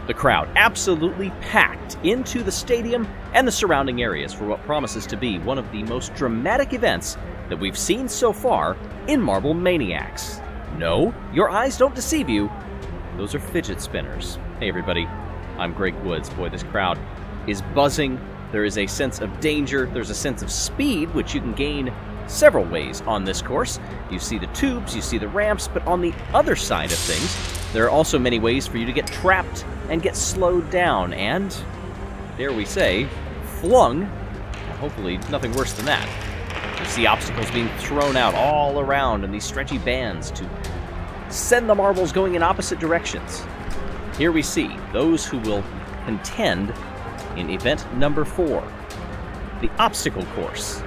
The crowd absolutely packed into the stadium and the surrounding areas for what promises to be one of the most dramatic events that we've seen so far in Marble ManiaX. No, your eyes don't deceive you. Those are fidget spinners. Hey everybody, I'm Greg Woods. Boy, this crowd is buzzing. There is a sense of danger. There's a sense of speed, which you can gain several ways on this course. You see the tubes, you see the ramps, but on the other side of things, there are also many ways for you to get trapped and get slowed down and, dare we say, flung. Hopefully nothing worse than that. You see obstacles being thrown out all around in these stretchy bands to send the marbles going in opposite directions. Here we see those who will contend in event number 4, the obstacle course.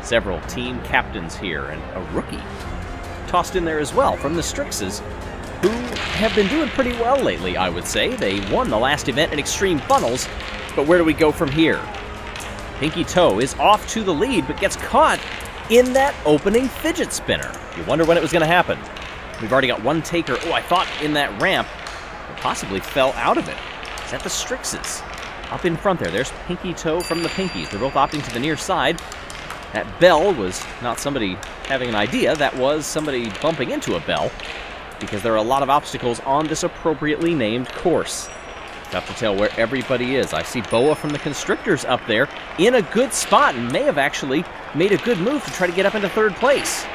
Several team captains here and a rookie tossed in there as well from the Strixes, who have been doing pretty well lately, I would say. They won the last event in Extreme Funnels, but where do we go from here? Pinky Toe is off to the lead, but gets caught in that opening fidget spinner. You wonder when it was going to happen. We've already got one taker. Oh, I thought in that ramp, it possibly fell out of it. Is that the Strixes? Up in front there, there's Pinky Toe from the Pinkies. They're both opting to the near side. That bell was not somebody having an idea, that was somebody bumping into a bell, because there are a lot of obstacles on this appropriately named course. Tough to tell where everybody is. I see Boa from the Constrictors up there in a good spot and may have actually made a good move to try to get up into 3rd place.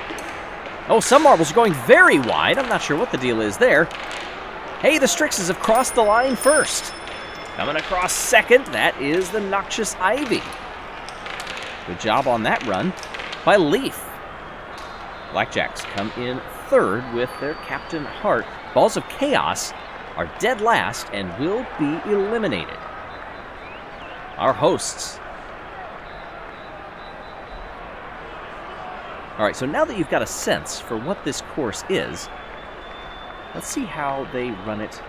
Oh, some marbles are going very wide. I'm not sure what the deal is there. Hey, the Strixes have crossed the line first. Coming across 2nd, that is the Noxious Ivy. Good job on that run by Leaf. Blackjacks come in 3rd with their Captain Hart. Balls of Chaos are dead last and will be eliminated. Our hosts. Alright, so now that you've got a sense for what this course is, let's see how they run it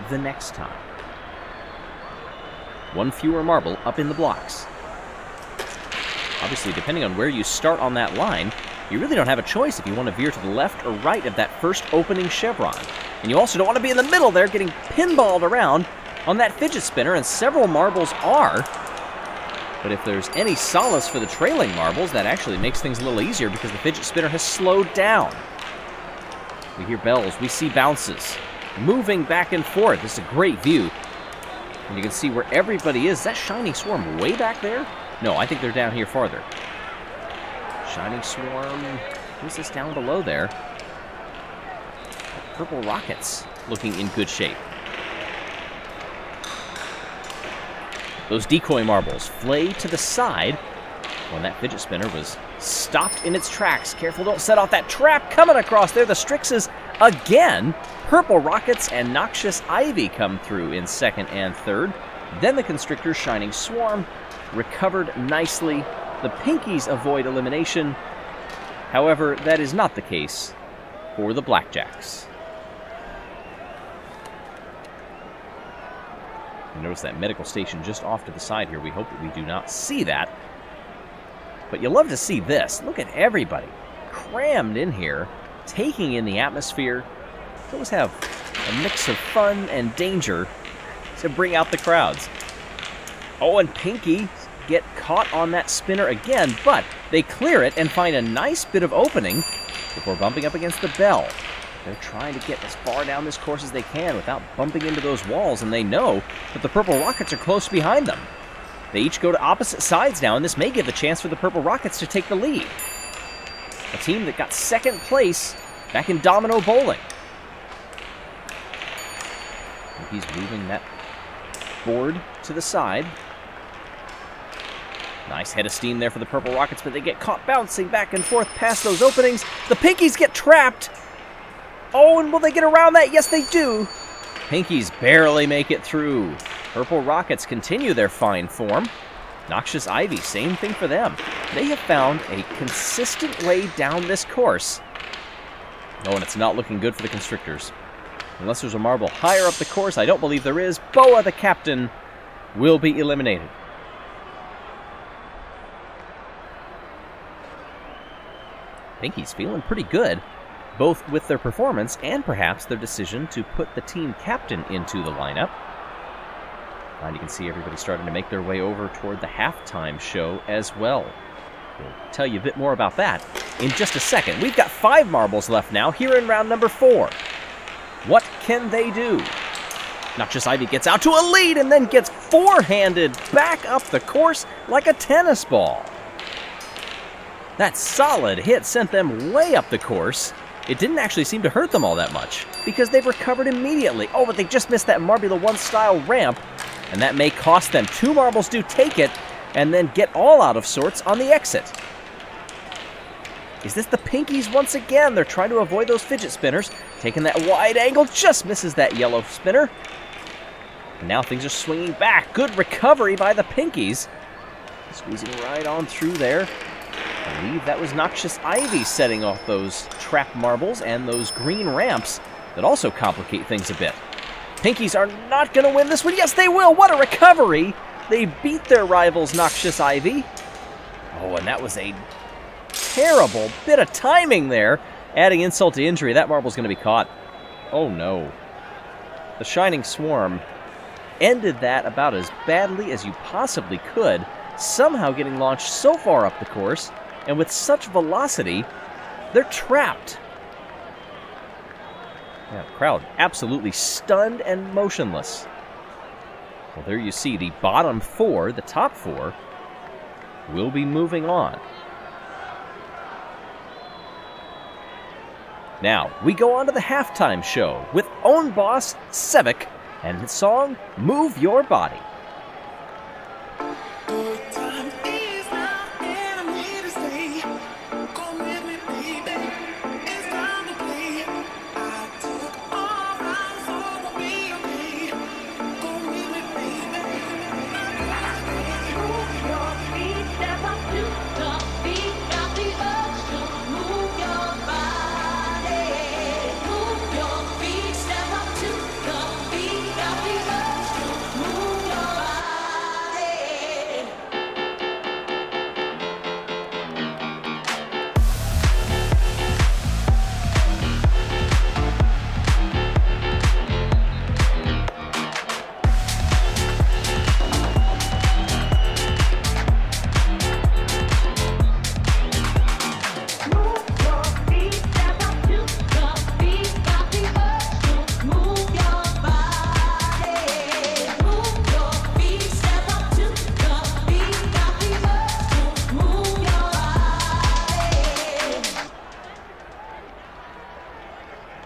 the next time. One fewer marble up in the blocks. Obviously, depending on where you start on that line, you really don't have a choice if you want to veer to the left or right of that first opening chevron. And you also don't want to be in the middle there getting pinballed around on that fidget spinner, and several marbles are. But if there's any solace for the trailing marbles, that actually makes things a little easier because the fidget spinner has slowed down. We hear bells, we see bounces, moving back and forth. This is a great view. And you can see where everybody is. Is that Shining Swarm way back there? No, I think they're down here farther. Shining Swarm, who's this down below there? Purple Rockets looking in good shape. Those decoy marbles flay to the side when that fidget spinner was stopped in its tracks. Careful, don't set off that trap coming across there. The Strixes again. Purple Rockets and Noxious Ivy come through in 2nd and 3rd. Then the Constrictor's Shining Swarm recovered nicely. The Pinkies avoid elimination. However, that is not the case for the Blackjacks. You notice that medical station just off to the side here. We hope that we do not see that. But you'll love to see this. Look at everybody crammed in here, taking in the atmosphere. Those have a mix of fun and danger to bring out the crowds. Oh, and Pinky get caught on that spinner again, but they clear it and find a nice bit of opening before bumping up against the bell. They're trying to get as far down this course as they can without bumping into those walls, and they know that the Purple Rockets are close behind them. They each go to opposite sides now, and this may give the chance for the Purple Rockets to take the lead. A team that got 2nd place back in Domino Bowling. He's moving that board to the side. Nice head of steam there for the Purple Rockets, but they get caught bouncing back and forth past those openings. The Pinkies get trapped. Oh, and will they get around that? Yes, they do. Pinkies barely make it through. Purple Rockets continue their fine form. Noxious Ivy, same thing for them. They have found a consistent way down this course. Oh, and it's not looking good for the Constrictors. Unless there's a marble higher up the course, I don't believe there is. Boa, the captain, will be eliminated. Pinky's feeling pretty good. both with their performance and perhaps their decision to put the team captain into the lineup. And you can see everybody starting to make their way over toward the halftime show as well. We'll tell you a bit more about that in just a second. We've got 5 marbles left now here in round number 4. What can they do? Noxious Ivy gets out to a lead and then gets forehanded back up the course like a tennis ball. That solid hit sent them way up the course. It didn't actually seem to hurt them all that much because they've recovered immediately. Oh, but they just missed that Marbula 1 style ramp, and that may cost them. 2 marbles do take it and then get all out of sorts on the exit. Is this the Pinkies once again? They're trying to avoid those fidget spinners. Taking that wide angle, just misses that yellow spinner. And now things are swinging back. Good recovery by the Pinkies. Squeezing right on through there. I believe that was Noxious Ivy setting off those trap marbles and those green ramps that also complicate things a bit. Pinkies are not going to win this one. Yes, they will. What a recovery. They beat their rivals, Noxious Ivy. Oh, and that was a terrible bit of timing there. Adding insult to injury, that marble's going to be caught. Oh, no. The Shining Swarm ended that about as badly as you possibly could, somehow getting launched so far up the course, and with such velocity, they're trapped. Yeah, the crowd absolutely stunned and motionless. Well, there you see the bottom 4, the top 4, will be moving on. Now, we go on to the halftime show with Öwnboss Sevek and his song, Move Your Body.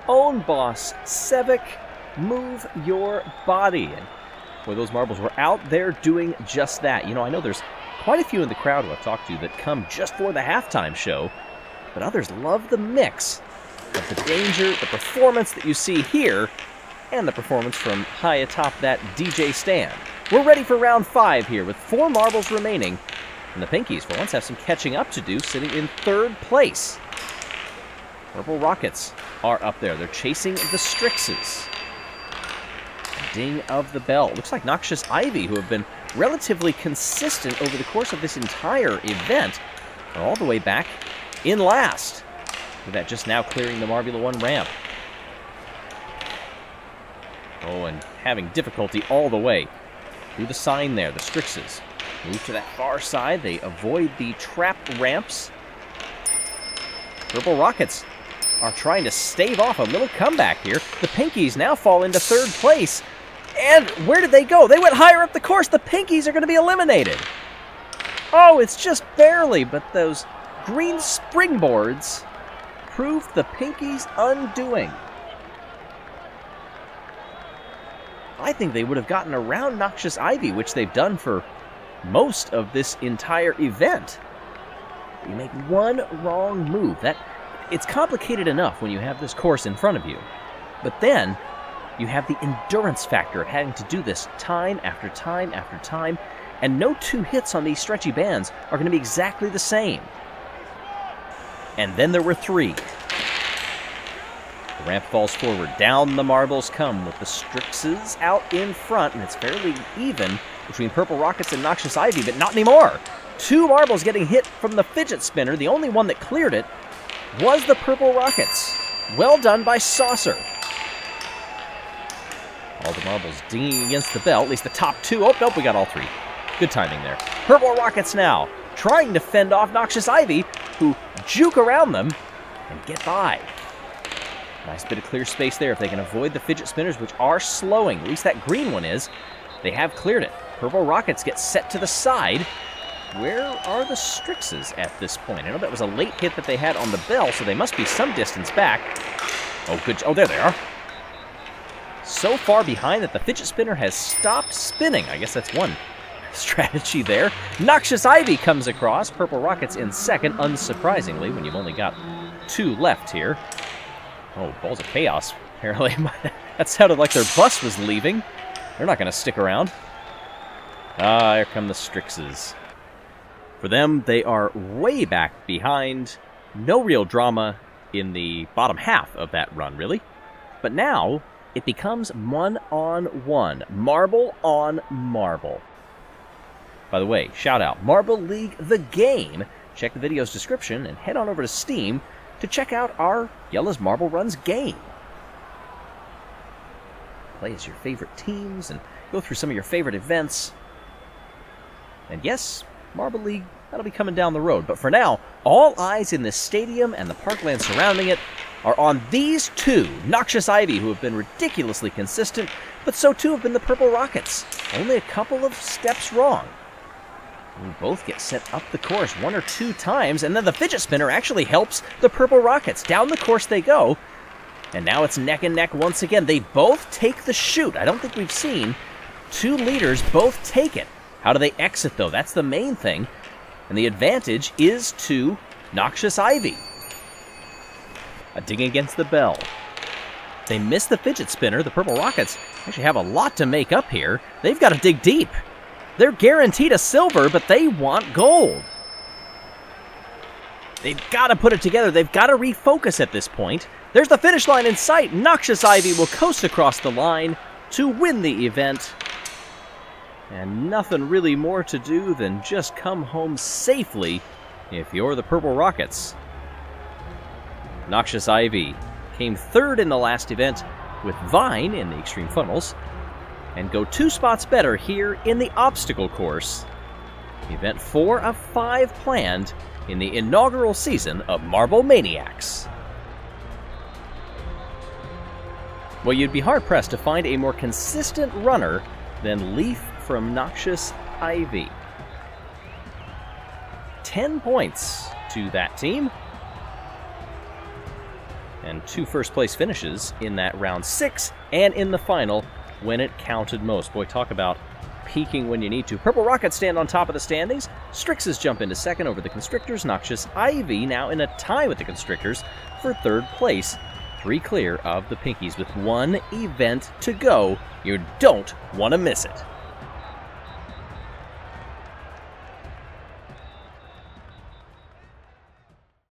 Öwnboss Sevek, Move Your Body. And boy, those marbles were out there doing just that. You know, I know there's quite a few in the crowd who I've talked to that come just for the halftime show, but others love the mix of the danger, the performance that you see here, and the performance from high atop that DJ stand. We're ready for round 5 here with 4 marbles remaining, and the Pinkies for once have some catching up to do, sitting in 3rd place. Purple Rockets are up there. They're chasing the Strixes. Ding of the bell. Looks like Noxious Ivy, who have been relatively consistent over the course of this entire event, are all the way back in last. With that just now clearing the Marbula 1 ramp. Oh, and having difficulty all the way through the sign there. The Strixes move to that far side. They avoid the trap ramps. Purple Rockets are trying to stave off a little comeback here. The Pinkies now fall into 3rd place. And where did they go? They went higher up the course. The Pinkies are going to be eliminated. Oh, it's just barely, but those green springboards proved the Pinkies' undoing. I think they would have gotten around Noxious Ivy, which they've done for most of this entire event. You make one wrong move. It's complicated enough when you have this course in front of you. But then, you have the endurance factor of having to do this time after time after time, and no 2 hits on these stretchy bands are going to be exactly the same. And then there were 3. The ramp falls forward. Down the marbles come with the Strixes out in front, and it's fairly even between Purple Rockets and Noxious Ivy, but not anymore. 2 marbles getting hit from the fidget spinner. The only one that cleared it was the Purple Rockets. Well done by Saucer. All the marbles dinging against the bell, at least the top two. Oh, nope, we got all three. Good timing there. Purple Rockets now trying to fend off Noxious Ivy, who juke around them and get by. Nice bit of clear space there if they can avoid the fidget spinners, which are slowing. At least that green one is. They have cleared it. Purple Rockets get set to the side. Where are the Strixes at this point? I know that was a late hit that they had on the bell, so they must be some distance back. Oh, good. Oh, there they are. So far behind that the fidget spinner has stopped spinning. I guess that's one strategy there. Noxious Ivy comes across. Purple Rockets in second, unsurprisingly, when you've only got two left here. Oh, Balls of Chaos, apparently. That sounded like their bus was leaving. They're not going to stick around. Ah, here come the Strixes. For them, they are way back behind. No real drama in the bottom half of that run, really. But now, it becomes 1-on-1. Marble on marble. By the way, shout out, Marble League the game. Check the video's description and head on over to Steam to check out our Jelle's Marble Runs game. Play as your favorite teams and go through some of your favorite events. And yes, Marble League, that'll be coming down the road. But for now, all eyes in this stadium and the parkland surrounding it are on these two, Noxious Ivy, who have been ridiculously consistent, but so too have been the Purple Rockets. Only a couple of steps wrong. We both get set up the course one or two times, and then the fidget spinner actually helps the Purple Rockets. Down the course they go, and now it's neck and neck once again. They both take the chute. I don't think we've seen two leaders both take it. How do they exit, though? That's the main thing, and the advantage is to Noxious Ivy. A ding against the bell. They miss the fidget spinner. The Purple Rockets actually have a lot to make up here. They've got to dig deep. They're guaranteed a silver, but they want gold. They've got to put it together. They've got to refocus at this point. There's the finish line in sight. Noxious Ivy will coast across the line to win the event. And nothing really more to do than just come home safely if you're the Purple Rockets. Noxious Ivy came third in the last event with Vine in the Extreme Funnels, and go 2 spots better here in the obstacle course. Event 4 of 5 planned in the inaugural season of Marble ManiaX. Well, you'd be hard-pressed to find a more consistent runner than Leaf from Noxious Ivy. 10 points to that team. And 2 first-place finishes in that round 6 and in the final when it counted most. Boy, talk about peaking when you need to. Purple Rockets stand on top of the standings. Strixes jump into second over the Constrictors. Noxious Ivy now in a tie with the Constrictors for 3rd place. 3 clear of the Pinkies with 1 event to go. You don't want to miss it.